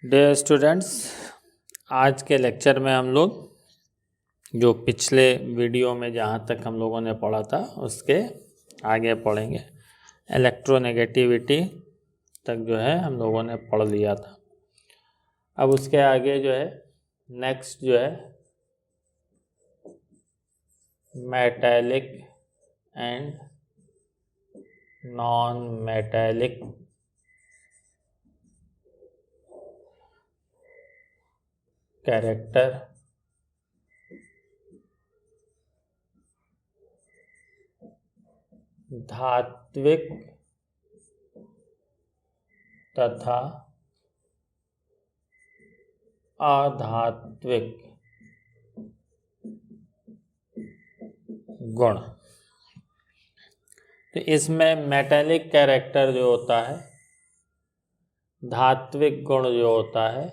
Dear students, आज के lecture में हम लोग जो पिछले वीडियो में जहाँ तक हम लोगों ने पढ़ा था उसके आगे पढ़ेंगे। इलेक्ट्रोनेगेटिविटी तक जो है हम लोगों ने पढ़ लिया था। अब उसके आगे जो है नेक्स्ट जो है metallic and non metallic character धात्विक तथा अधात्विक गुण। तो इसमें मेटैलिक कैरेक्टर जो होता है, धात्विक गुण जो होता है,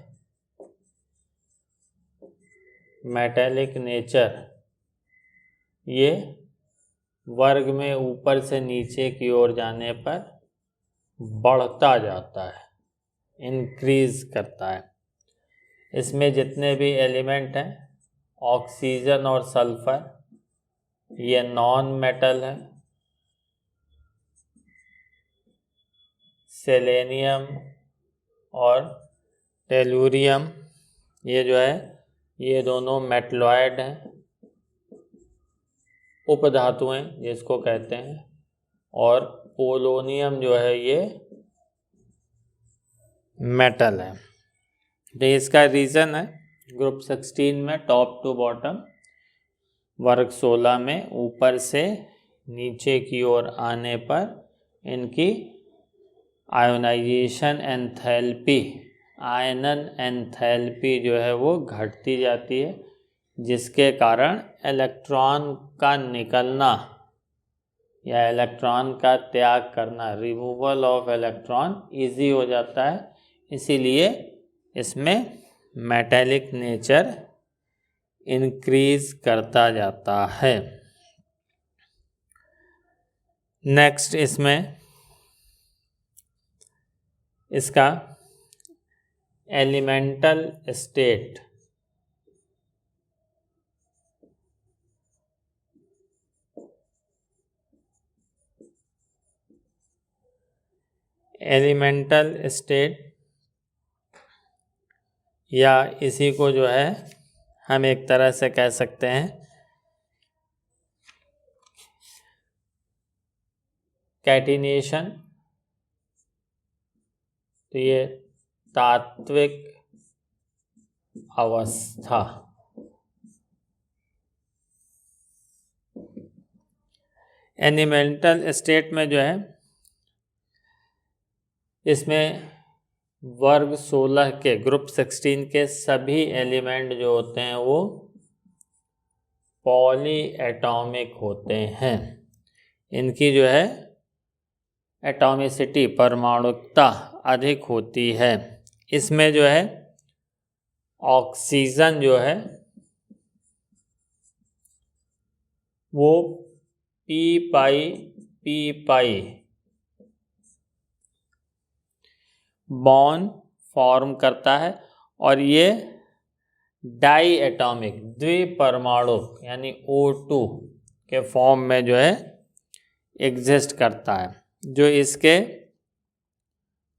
मेटैलिक नेचर, ये वर्ग में ऊपर से नीचे की ओर जाने पर बढ़ता जाता है, इंक्रीज करता है। इसमें जितने भी एलिमेंट हैं, ऑक्सीजन और सल्फर, ये नॉन मेटल है। सेलेनियम और टेलुरियम ये जो है ये दोनों मेटलॉयड हैं, उपधातुएं जिसको कहते हैं। और पोलोनियम जो है ये मेटल है। तो इसका रीज़न है ग्रुप 16 में टॉप टू बॉटम, वर्ग 16 में ऊपर से नीचे की ओर आने पर इनकी आयोनाइजेशन एंथैल्पी, आयनन एंथैल्पी जो है वो घटती जाती है, जिसके कारण इलेक्ट्रॉन का निकलना या इलेक्ट्रॉन का त्याग करना, रिमूवल ऑफ इलेक्ट्रॉन इजी हो जाता है। इसीलिए इसमें मेटैलिक नेचर इंक्रीज करता जाता है। नेक्स्ट इसमें इसका एलिमेंटल स्टेट, एलिमेंटल स्टेट या इसी को जो है हम एक तरह से कह सकते हैं कैटिनेशन। तो ये तात्विक अवस्था, एलिमेंटल स्टेट में जो है इसमें वर्ग 16 के ग्रुप 16 के सभी एलिमेंट जो होते हैं वो पॉली एटॉमिक होते हैं। इनकी जो है एटॉमिसिटी, परमाणुकता अधिक होती है। इसमें जो है ऑक्सीजन जो है वो पी पाई बॉन्ड फॉर्म करता है और ये डाई एटॉमिक, द्विपरमाणु यानी O2 के फॉर्म में जो है एग्जिस्ट करता है। जो इसके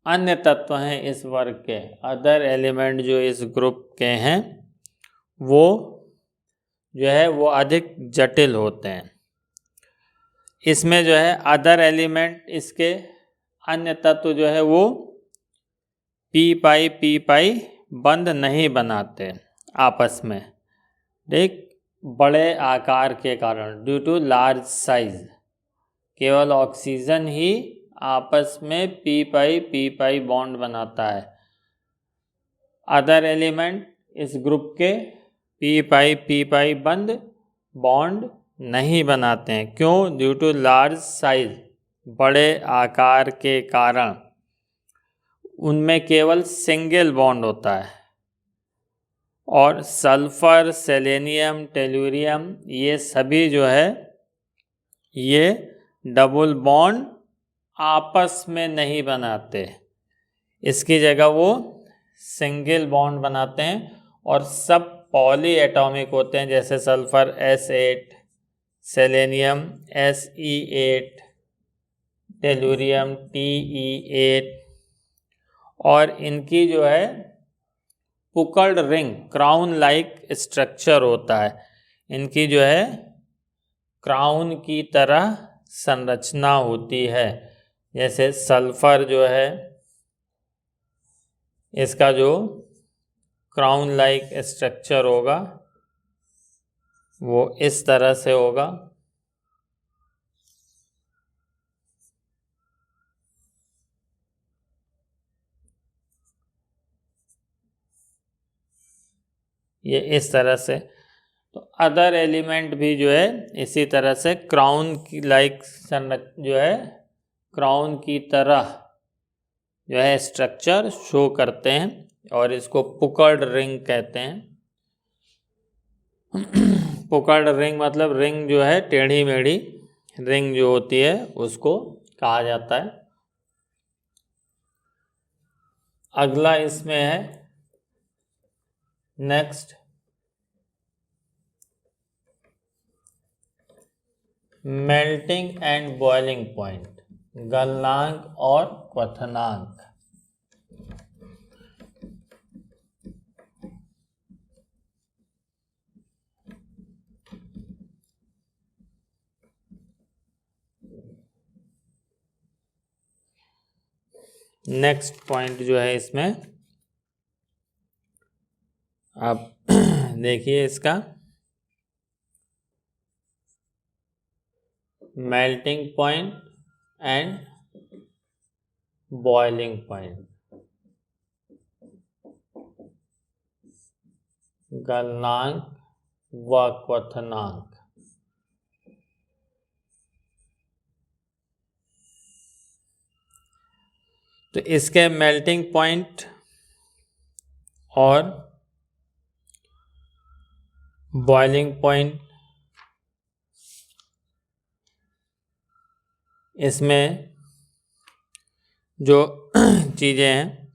अन्य तत्व हैं इस वर्ग के, अदर एलिमेंट जो इस ग्रुप के हैं, वो जो है वो अधिक जटिल होते हैं। इसमें जो है अदर एलिमेंट, इसके अन्य तत्व जो है वो पी पाई बंध नहीं बनाते आपस में, ठीक, बड़े आकार के कारण, ड्यू टू लार्ज साइज। केवल ऑक्सीजन ही आपस में पी पाई बॉन्ड बनाता है। अदर एलिमेंट इस ग्रुप के पी पाई बंद बॉन्ड नहीं बनाते हैं। क्यों? ड्यू टू लार्ज साइज, बड़े आकार के कारण उनमें केवल सिंगल बॉन्ड होता है। और सल्फर, सेलेनियम, टेलुरियम ये सभी जो है ये डबल बॉन्ड आपस में नहीं बनाते, इसकी जगह वो सिंगल बॉन्ड बनाते हैं और सब पॉली एटॉमिक होते हैं, जैसे sulphur S8, selenium Se8, tellurium Te8, और इनकी जो है पुकल्ड रिंग क्राउन लाइक स्ट्रक्चर होता है। इनकी जो है क्राउन की तरह संरचना होती है। जैसे सल्फर जो है इसका जो क्राउन लाइक स्ट्रक्चर होगा वो इस तरह से होगा। ये इस तरह से। तो अदर एलिमेंट भी जो है इसी तरह से क्राउन की लाइक जो है क्राउन की तरह जो है स्ट्रक्चर शो करते हैं और इसको पुकल्ड रिंग कहते हैं। पुकल्ड रिंग मतलब रिंग जो है टेढ़ी मेढ़ी रिंग जो होती है उसको कहा जाता है। अगला इसमें है next melting and boiling point, गलनांक और क्वथनांक। नेक्स्ट पॉइंट जो है इसमें आप देखिए इसका melting point and boiling point, गलनांक व क्वथनांक। तो इसके मेल्टिंग पॉइंट और बॉइलिंग पॉइंट, इसमें जो चीज़ें हैं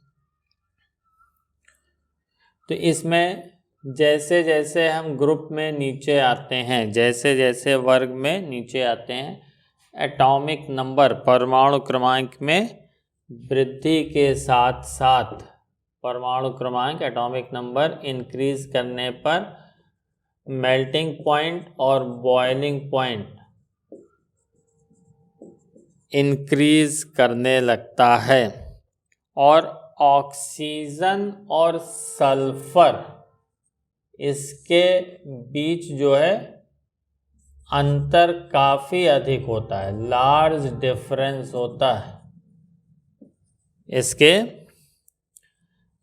तो इसमें जैसे जैसे हम ग्रुप में नीचे आते हैं, जैसे जैसे वर्ग में नीचे आते हैं, एटॉमिक नंबर परमाणु क्रमांक में वृद्धि के साथ साथ परमाणु क्रमांक एटॉमिक नंबर इंक्रीज करने पर मेल्टिंग पॉइंट और बॉइलिंग पॉइंट इंक्रीज करने लगता है और ऑक्सीजन और सल्फर इसके बीच जो है अंतर काफ़ी अधिक होता है, लार्ज डिफरेंस होता है। इसके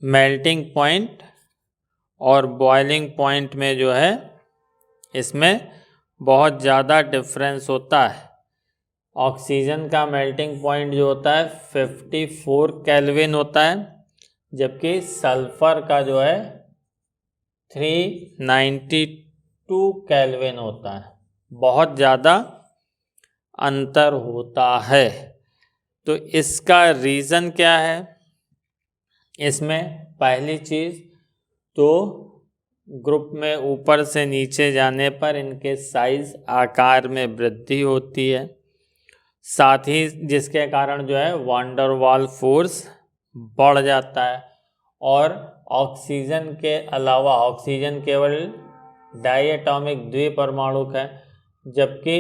मेल्टिंग पॉइंट और बॉइलिंग पॉइंट में जो है इसमें बहुत ज़्यादा डिफरेंस होता है। ऑक्सीजन का मेल्टिंग पॉइंट जो होता है 54 केल्विन होता है, जबकि सल्फर का जो है 392 केल्विन होता है। बहुत ज़्यादा अंतर होता है। तो इसका रीज़न क्या है? इसमें पहली चीज़ तो ग्रुप में ऊपर से नीचे जाने पर इनके साइज आकार में वृद्धि होती है, साथ ही जिसके कारण जो है वांडर वाल फोर्स बढ़ जाता है। और ऑक्सीजन के अलावा ऑक्सीजन केवल डाइएटॉमिक द्विपरमाणुक है, जबकि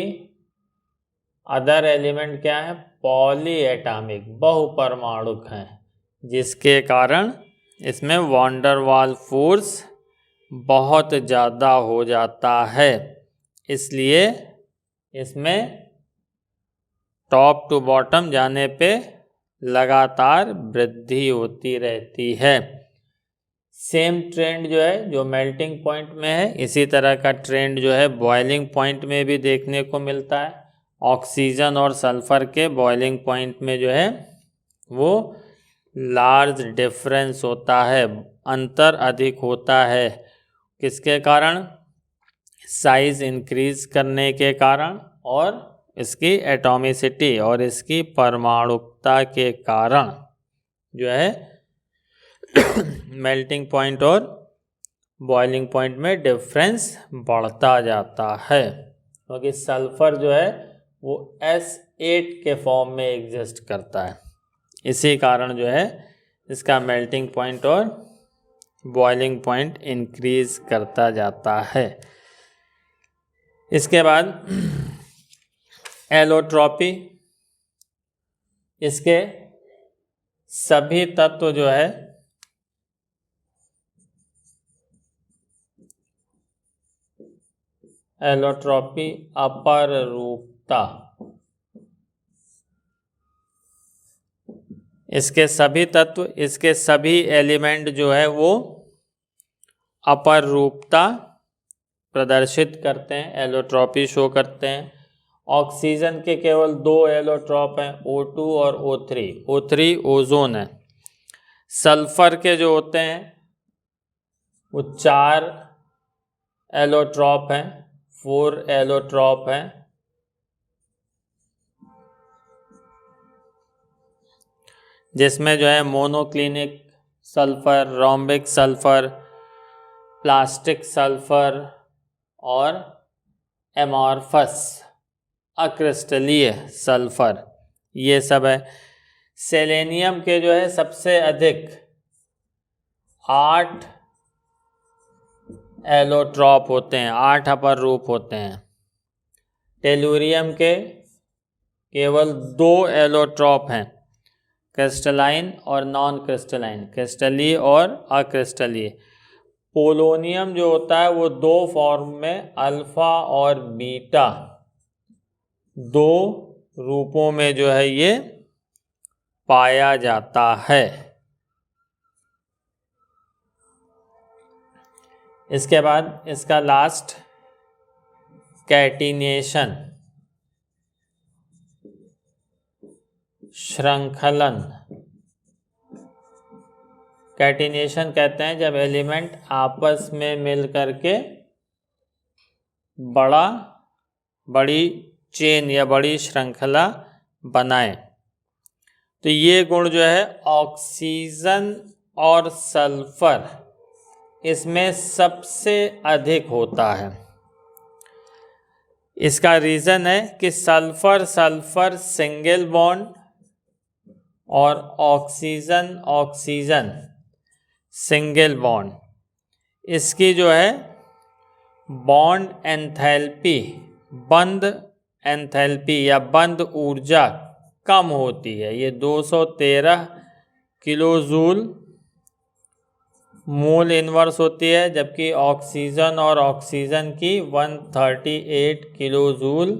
अदर एलिमेंट क्या है? पॉली एटॉमिक बहुपरमाणुक हैं, जिसके कारण इसमें वांडर वाल फोर्स बहुत ज़्यादा हो जाता है। इसलिए इसमें टॉप टू बॉटम जाने पे लगातार वृद्धि होती रहती है। सेम ट्रेंड जो है जो मेल्टिंग पॉइंट में है, इसी तरह का ट्रेंड जो है बॉइलिंग पॉइंट में भी देखने को मिलता है। ऑक्सीजन और सल्फर के बॉइलिंग पॉइंट में जो है वो लार्ज डिफरेंस होता है, अंतर अधिक होता है। किसके कारण? साइज इंक्रीज करने के कारण और इसकी एटॉमिसिटी और इसकी परमाणुकता के कारण जो है मेल्टिंग पॉइंट और बॉइलिंग पॉइंट में डिफरेंस बढ़ता जाता है, क्योंकि सल्फर जो है वो S8 के फॉर्म में एग्जिस्ट करता है। इसी कारण जो है इसका मेल्टिंग पॉइंट और बॉइलिंग पॉइंट इंक्रीज करता जाता है। इसके बाद एलोट्रॉपी, इसके सभी तत्व जो है एलोट्रॉपी अपर रूपता, इसके सभी तत्व, इसके सभी एलिमेंट जो है वो अपर रूपता प्रदर्शित करते हैं, एलोट्रॉपी शो करते हैं। ऑक्सीजन के केवल 2 एलोट्रॉप हैं, O2 और O3। O3 ओजोन है। सल्फर के जो होते हैं वो 4 एलोट्रॉप हैं, 4 एलोट्रॉप हैं। जिसमें जो है monoclinic sulphur, rhombic sulphur, plastic sulphur और एमॉर्फस अक्रिस्टलीय सल्फर, ये सब है। सेलेनियम के जो है सबसे अधिक 8 एलोट्रॉप होते हैं, 8 अपर रूप होते हैं। टेलुरियम के केवल 2 एलोट्रॉप हैं, क्रिस्टलाइन और नॉन क्रिस्टलाइन, क्रिस्टलीय और अक्रिस्टलीय। पोलोनियम जो होता है वो 2 फॉर्म में, अल्फा और बीटा, 2 रूपों में जो है ये पाया जाता है। इसके बाद इसका लास्ट कैटिनेशन, श्रृंखलन। कैटिनेशन कहते हैं जब एलिमेंट आपस में मिल करके बड़ी चेन या बड़ी श्रृंखला बनाए। तो ये गुण जो है ऑक्सीजन और सल्फर इसमें सबसे अधिक होता है। इसका रीज़न है कि सल्फर सल्फर सिंगल बॉन्ड और ऑक्सीजन ऑक्सीजन सिंगल बॉन्ड, इसकी जो है बॉन्ड एंथैल्पी, बंद एंथैल्पी या बंद ऊर्जा कम होती है। ये 213 किलोजूल मोल इनवर्स होती है, जबकि ऑक्सीजन और ऑक्सीजन की 138 किलोजूल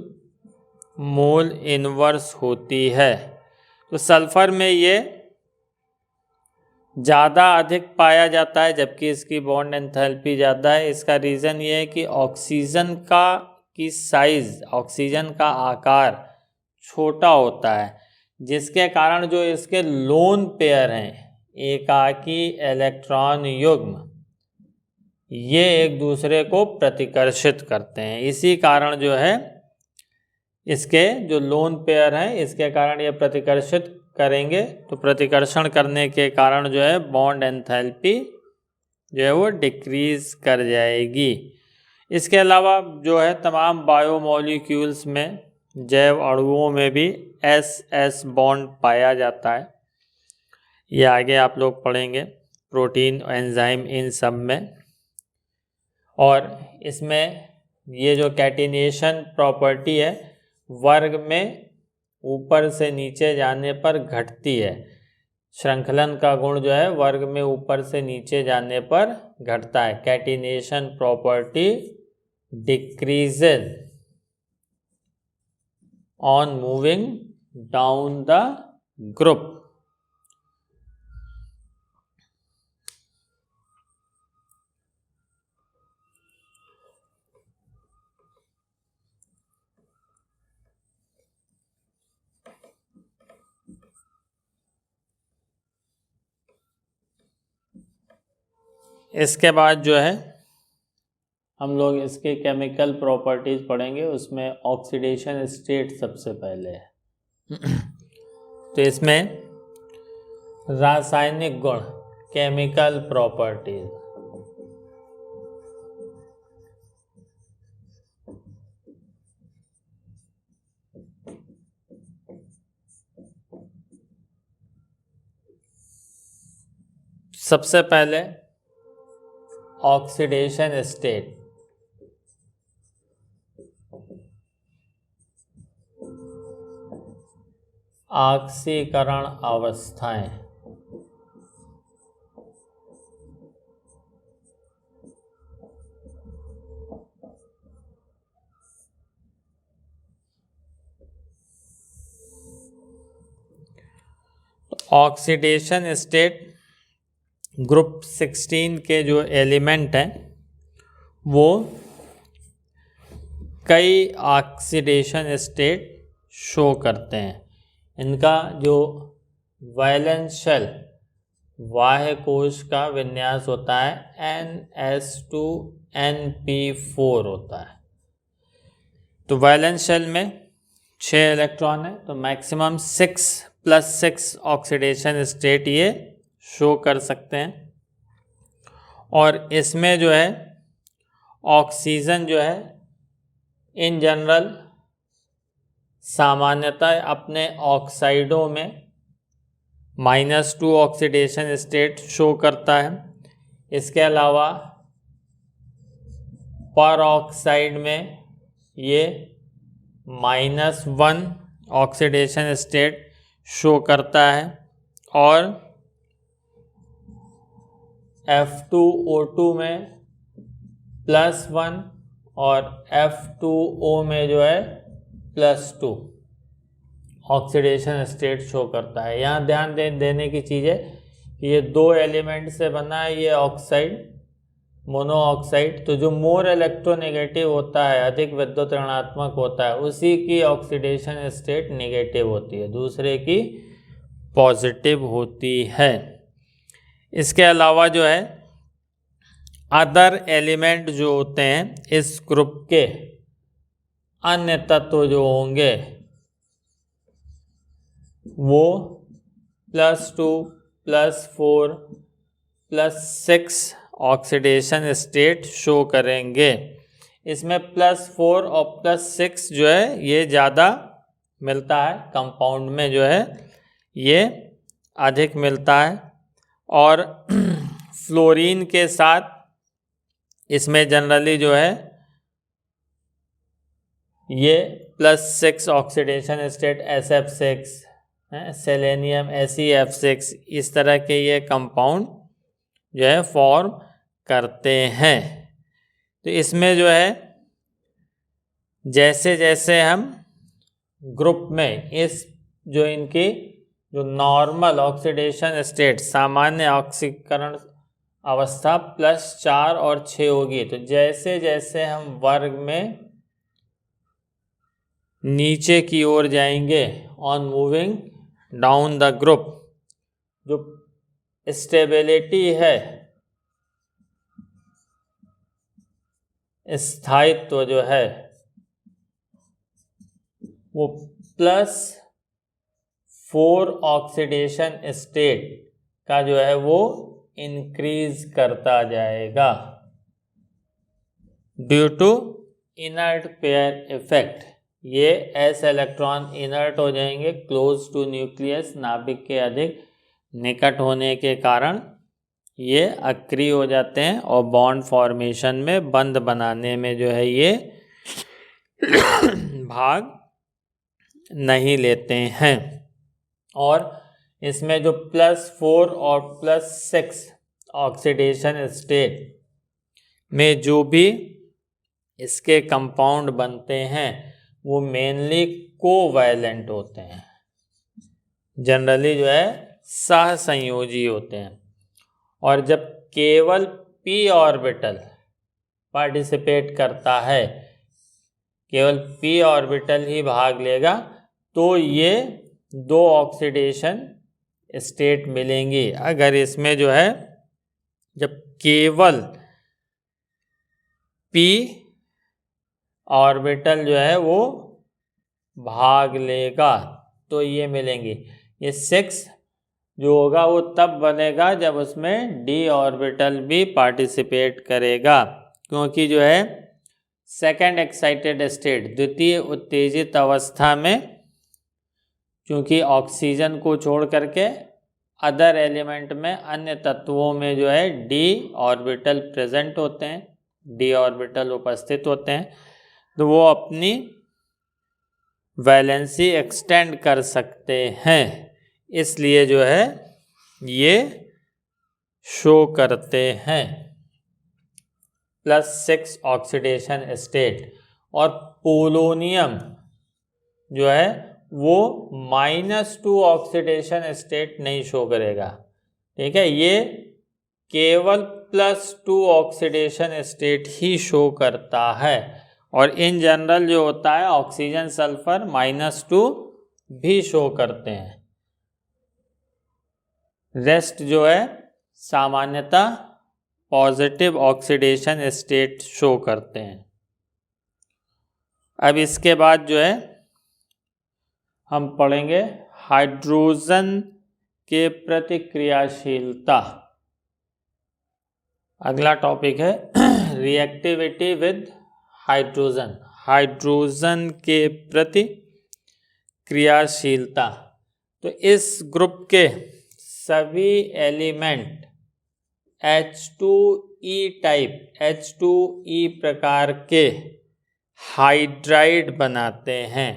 मोल इनवर्स होती है। तो सल्फर में ये ज़्यादा अधिक पाया जाता है, जबकि इसकी बॉन्ड एंथैल्पी ज़्यादा है। इसका रीज़न ये है कि ऑक्सीजन की साइज़, ऑक्सीजन का आकार छोटा होता है, जिसके कारण जो इसके लोन पेयर हैं, एकाकी इलेक्ट्रॉन युग्म, ये एक दूसरे को प्रतिकर्षित करते हैं। इसी कारण जो है इसके जो लोन पेयर हैं, इसके कारण ये प्रतिकर्षित करेंगे, तो प्रतिकर्षण करने के कारण जो है बॉन्ड एंथैल्पी जो है वो डिक्रीज कर जाएगी। इसके अलावा जो है तमाम बायोमोलिक्यूल्स में, जैव अणुओं में भी SS बॉन्ड पाया जाता है। ये आगे आप लोग पढ़ेंगे, प्रोटीन, एंजाइम, इन सब में। और इसमें ये जो कैटिनेशन प्रॉपर्टी है वर्ग में ऊपर से नीचे जाने पर घटती है। श्रृंखलन का गुण जो है वर्ग में ऊपर से नीचे जाने पर घटता है। Catenation property decreases on moving down the group. इसके बाद जो है हम लोग इसके केमिकल प्रॉपर्टीज पढ़ेंगे, उसमें ऑक्सीडेशन स्टेट सबसे पहले है। तो इसमें रासायनिक गुण, केमिकल प्रॉपर्टीज। सबसे पहले ऑक्सीडेशन स्टेट। ऑक्सीकरण अवस्थाएं। ऑक्सीडेशन स्टेट ग्रुप 16 के जो एलिमेंट हैं वो कई ऑक्सीडेशन स्टेट शो करते हैं। इनका जो वैलेंस शेल बाह्य कोश का विन्यास होता है NS2NP4 होता है। तो वैलेंस शेल में 6 इलेक्ट्रॉन है, तो मैक्सिमम 6+6 ऑक्सीडेशन स्टेट ये शो कर सकते हैं। और इसमें जो है ऑक्सीजन जो है इन जनरल सामान्यतः अपने ऑक्साइडों में -2 ऑक्सीडेशन स्टेट शो करता है। इसके अलावा पर ऑक्साइड में ये -1 ऑक्सीडेशन स्टेट शो करता है। और F2O2 में +1 और F2O में जो है +2 ऑक्सीडेशन स्टेट शो करता है। यहाँ ध्यान देने की चीज़ है कि ये 2 एलिमेंट से बना है ये ऑक्साइड, मोनो ऑक्साइड। तो जो मोर इलेक्ट्रोनेगेटिव होता है, अधिक विद्युत ऋणात्मक होता है, उसी की ऑक्सीडेशन स्टेट नेगेटिव होती है, दूसरे की पॉजिटिव होती है। इसके अलावा जो है अदर एलिमेंट जो होते हैं इस ग्रुप के अन्य तत्व जो होंगे वो +2 +4 +6 ऑक्सीडेशन स्टेट शो करेंगे। इसमें +4 और +6 जो है ये ज़्यादा मिलता है, कंपाउंड में जो है ये अधिक मिलता है। और फ्लोरीन के साथ इसमें जनरली जो है ये +6 oxidation state SF6, selenium SeF6, इस तरह के ये कंपाउंड जो है फॉर्म करते हैं। तो इसमें जो है जैसे जैसे हम ग्रुप में इस जो इनकी जो नॉर्मल ऑक्सीडेशन स्टेट सामान्य ऑक्सीकरण अवस्था +4 और 6 होगी, तो जैसे जैसे हम वर्ग में नीचे की ओर जाएंगे on moving down the group, जो स्टेबिलिटी है, स्थायित्व जो है वो +4 ऑक्सीडेशन स्टेट का जो है वो इंक्रीज करता जाएगा due to inert pair effect. ये s इलेक्ट्रॉन इनर्ट हो जाएंगे क्लोज टू न्यूक्लियस, नाभिक के अधिक निकट होने के कारण ये अक्रिय हो जाते हैं और बॉन्ड फॉर्मेशन में बंध बनाने में जो है ये भाग नहीं लेते हैं। और इसमें जो +4 और +6 ऑक्सीडेशन स्टेट में जो भी इसके कंपाउंड बनते हैं वो मेनली कोवैलेंट होते हैं, जनरली जो है सहसंयोजी होते हैं। और जब केवल p ऑर्बिटल पार्टिसिपेट करता है, केवल p ऑर्बिटल ही भाग लेगा, तो ये 2 ऑक्सीडेशन स्टेट मिलेंगी। अगर इसमें जो है जब केवल p ऑर्बिटल जो है वो भाग लेगा तो ये मिलेंगी। ये 6 जो होगा वो तब बनेगा जब उसमें डी ऑर्बिटल भी पार्टिसिपेट करेगा, क्योंकि जो है सेकेंड एक्साइटेड स्टेट, द्वितीय उत्तेजित अवस्था में, क्योंकि ऑक्सीजन को छोड़ करके अदर एलिमेंट में, अन्य तत्वों में जो है डी ऑर्बिटल प्रेजेंट होते हैं, डी ऑर्बिटल उपस्थित होते हैं, तो वो अपनी वैलेंसी एक्सटेंड कर सकते हैं, इसलिए जो है ये शो करते हैं +6 ऑक्सीडेशन स्टेट। और पोलोनियम जो है वो -2 ऑक्सीडेशन स्टेट नहीं शो करेगा, ठीक है, ये केवल +2 ऑक्सीडेशन स्टेट ही शो करता है। और इन जनरल जो होता है ऑक्सीजन सल्फर -2 भी शो करते हैं। रेस्ट जो है सामान्यतः पॉजिटिव ऑक्सीडेशन स्टेट शो करते हैं। अब इसके बाद जो है हम पढ़ेंगे हाइड्रोजन के प्रतिक्रियाशीलता। अगला टॉपिक है रिएक्टिविटी विद हाइड्रोजन, हाइड्रोजन के प्रति क्रियाशीलता। तो इस ग्रुप के सभी एलिमेंट H2E टाइप, H2E प्रकार के हाइड्राइड बनाते हैं।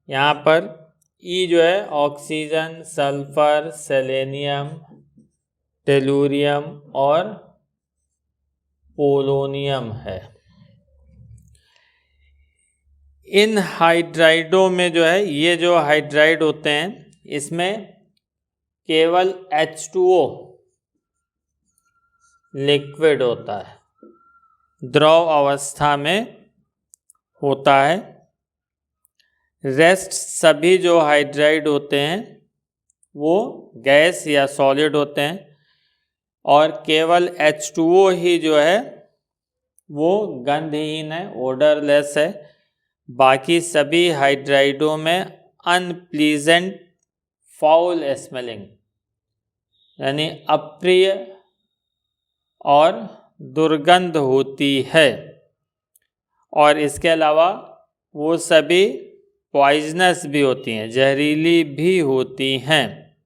यहाँ पर E जो है ऑक्सीजन, सल्फर, सेलेनियम, टेलुरियम और पोलोनियम है। इन हाइड्राइडों में जो है, ये जो हाइड्राइड होते हैं इसमें केवल H2O लिक्विड होता है, द्रव अवस्था में होता है। रेस्ट सभी जो हाइड्राइड होते हैं वो गैस या सॉलिड होते हैं, और केवल H2O ही जो है वो गंधहीन है, ओडरलेस है। बाकी सभी हाइड्राइडों में अनप्लीजेंट फाउल स्मेलिंग, यानी अप्रिय और दुर्गंध होती है। और इसके अलावा वो सभी पॉइजनस भी होती हैं, जहरीली भी होती हैं।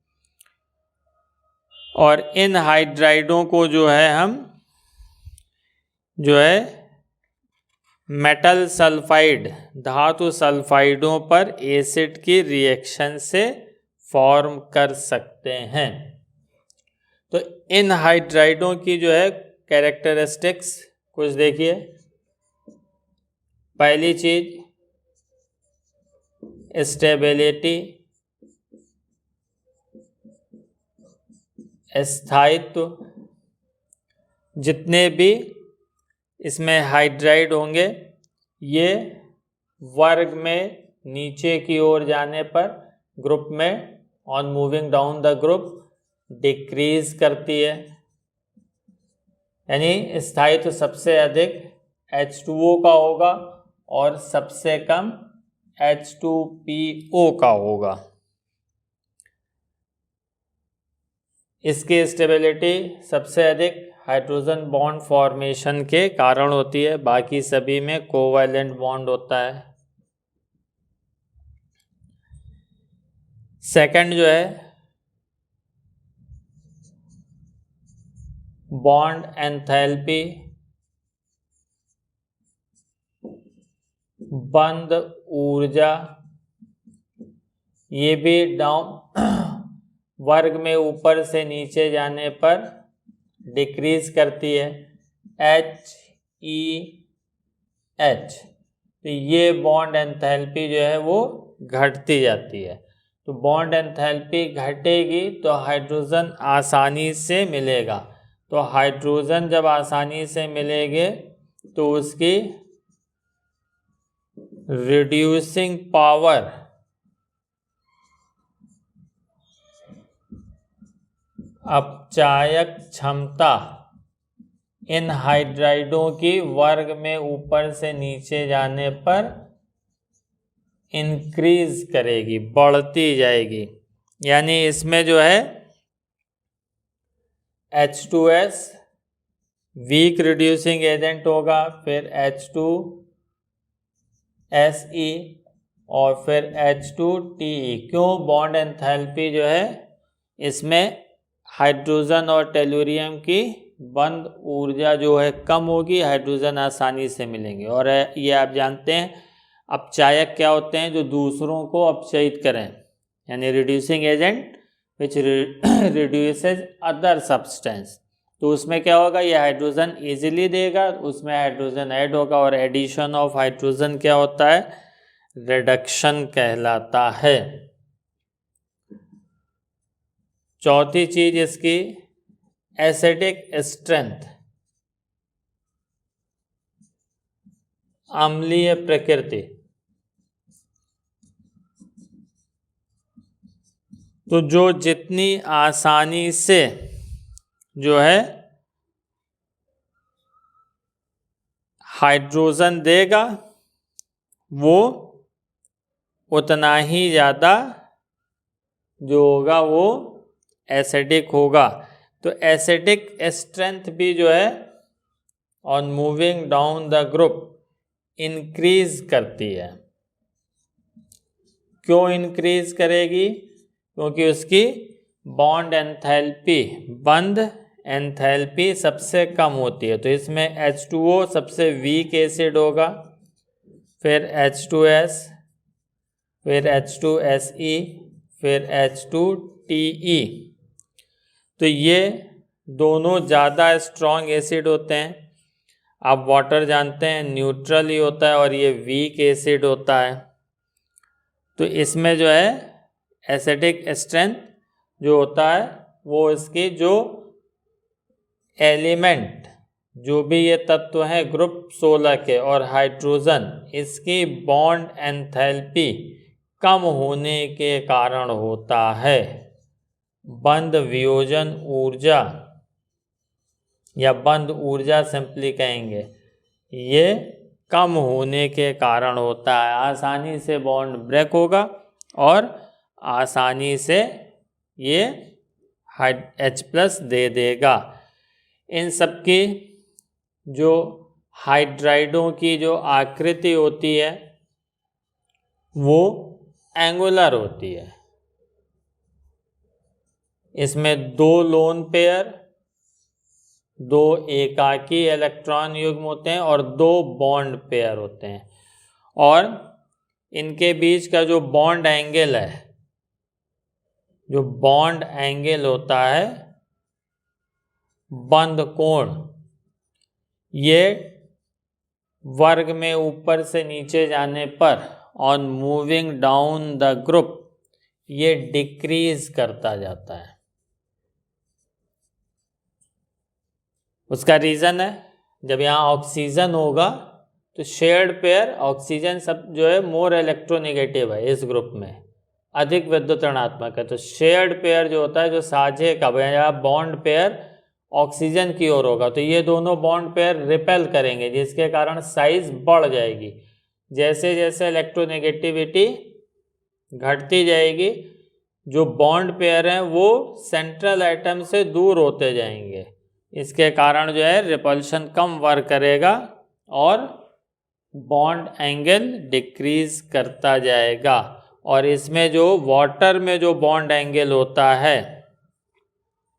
और इन हाइड्राइडों को जो है हम जो है मेटल सल्फाइड, धातु सल्फाइडों पर एसिड की रिएक्शन से फॉर्म कर सकते हैं। तो इन हाइड्राइडों की जो है कैरेक्टरिस्टिक्स कुछ देखिए। पहली चीज स्टेबिलिटी, स्थायित्व। जितने भी इसमें हाइड्राइड होंगे ये वर्ग में नीचे की ओर जाने पर ग्रुप में on moving down the group decrease करती है, यानी स्थायित्व सबसे अधिक H2O का होगा और सबसे कम H2PO का होगा। इसकी स्टेबिलिटी सबसे अधिक हाइड्रोजन बॉन्ड फॉर्मेशन के कारण होती है, बाकी सभी में कोवैलेंट बॉन्ड होता है। सेकंड जो है बॉन्ड एंथैल्पी, बंध ऊर्जा, ये भी डाउन वर्ग में ऊपर से नीचे जाने पर डिक्रीज करती है, HEH। तो ये बॉन्ड एंथैल्पी जो है वो घटती जाती है। तो बॉन्ड एंथैल्पी घटेगी तो हाइड्रोजन आसानी से मिलेगा। तो हाइड्रोजन जब आसानी से मिलेंगे तो उसकी रिड्यूसिंग पावर अपचायक क्षमता इन हाइड्राइडों की वर्ग में ऊपर से नीचे जाने पर इंक्रीज करेगी, बढ़ती जाएगी। यानी इसमें जो है H2S वीक रिड्यूसिंग एजेंट होगा, फिर H2SE और फिर H2TE। क्यों? बॉन्ड एंथैल्पी जो है इसमें हाइड्रोजन और टेलुरियम की बंद ऊर्जा जो है कम होगी, हाइड्रोजन आसानी से मिलेंगे। और ये आप जानते हैं अपचायक क्या होते हैं? जो दूसरों को अपचयित करें, यानी reducing agent which reduces other substance. तो उसमें क्या होगा? ये हाइड्रोजन इजीली देगा, उसमें हाइड्रोजन ऐड होगा, और एडिशन ऑफ हाइड्रोजन क्या होता है? रिडक्शन कहलाता है। चौथी चीज इसकी एसिडिक स्ट्रेंथ, अम्लीय प्रकृति। तो जो जितनी आसानी से जो है हाइड्रोजन देगा वो उतना ही ज़्यादा जो होगा वो एसिडिक होगा। तो एसिडिक स्ट्रेंथ भी जो है on moving down the group increase करती है। क्यों इंक्रीज करेगी? क्योंकि उसकी बॉन्ड एंथैल्पी, बंद एंथैल्पी सबसे कम होती है। तो इसमें H2O सबसे वीक एसिड होगा, फिर H2S, फिर H2SE, फिर H2TE। तो ये दोनों ज़्यादा स्ट्रॉन्ग एसिड होते हैं। आप वाटर जानते हैं न्यूट्रल ही होता है और ये वीक एसिड होता है। तो इसमें जो है एसिडिक स्ट्रेंथ जो होता है वो इसकी जो एलिमेंट, जो भी ये तत्व हैं ग्रुप 16 के और हाइड्रोजन, इसकी बॉन्ड एंथैल्पी कम होने के कारण होता है। बंद वियोजन ऊर्जा या बंद ऊर्जा सिंपली कहेंगे, ये कम होने के कारण होता है। आसानी से बॉन्ड ब्रेक होगा और आसानी से ये H+ दे देगा। इन सब की जो हाइड्राइडों की जो आकृति होती है वो एंगुलर होती है। इसमें 2 लोन पेयर, 2 एकाकी इलेक्ट्रॉन युग्म होते हैं और 2 बॉन्ड पेयर होते हैं। और इनके बीच का जो बॉन्ड एंगल है, जो बॉन्ड एंगल होता है, बंध कोण, ये वर्ग में ऊपर से नीचे जाने पर on moving down the group ये डिक्रीज करता जाता है। उसका रीज़न है, जब यहाँ ऑक्सीजन होगा तो शेयर्ड पेयर ऑक्सीजन सब जो है मोर इलेक्ट्रोनेगेटिव है, इस ग्रुप में अधिक विद्युत ऋणात्मक है। तो शेयर्ड पेयर जो होता है, जो साझे का या बॉन्ड पेयर ऑक्सीजन की ओर होगा, तो ये दोनों बॉन्ड पेयर रिपेल करेंगे, जिसके कारण साइज बढ़ जाएगी। जैसे जैसे इलेक्ट्रोनेगेटिविटी घटती जाएगी, जो बॉन्ड पेयर हैं वो सेंट्रल एटम से दूर होते जाएंगे। इसके कारण जो है रिपल्शन कम वर्क करेगा और बॉन्ड एंगल डिक्रीज करता जाएगा। और इसमें जो वाटर में जो बॉन्ड एंगल होता है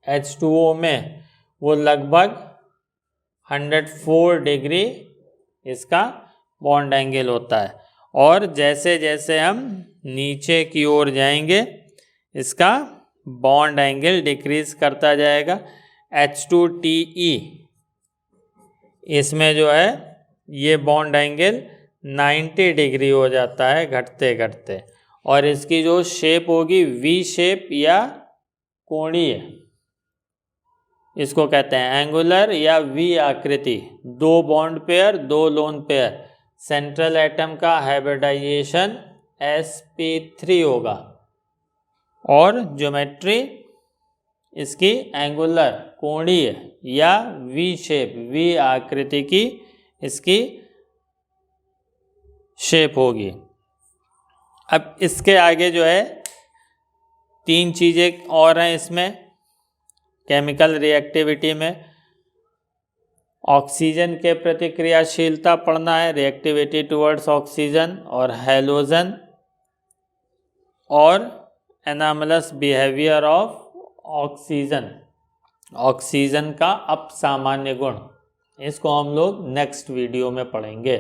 H2O में, वो लगभग 104 डिग्री इसका बॉन्ड एंगल होता है। और जैसे जैसे हम नीचे की ओर जाएंगे इसका बॉन्ड एंगल डिक्रीज करता जाएगा। H2TE, इसमें जो है ये बॉन्ड एंगल 90 डिग्री हो जाता है घटते घटते। और इसकी जो शेप होगी V शेप या कोणीय, इसको कहते हैं एंगुलर या V आकृति। 2 bond pair, 2 lone pair, central atom का हाइब्रिडाइजेशन sp3 होगा और ज्योमेट्री इसकी एंगुलर कोणीय या V शेप, V आकृति की इसकी शेप होगी। अब इसके आगे जो है 3 चीज़ें और हैं इसमें। केमिकल रिएक्टिविटी में ऑक्सीजन के प्रतिक्रियाशीलता पढ़ना है, रिएक्टिविटी टुवर्ड्स ऑक्सीजन और हैलोजन, और anomalous behaviour of oxygen, oxygen का अपसामान्य गुण, इसको हम लोग नेक्स्ट वीडियो में पढ़ेंगे।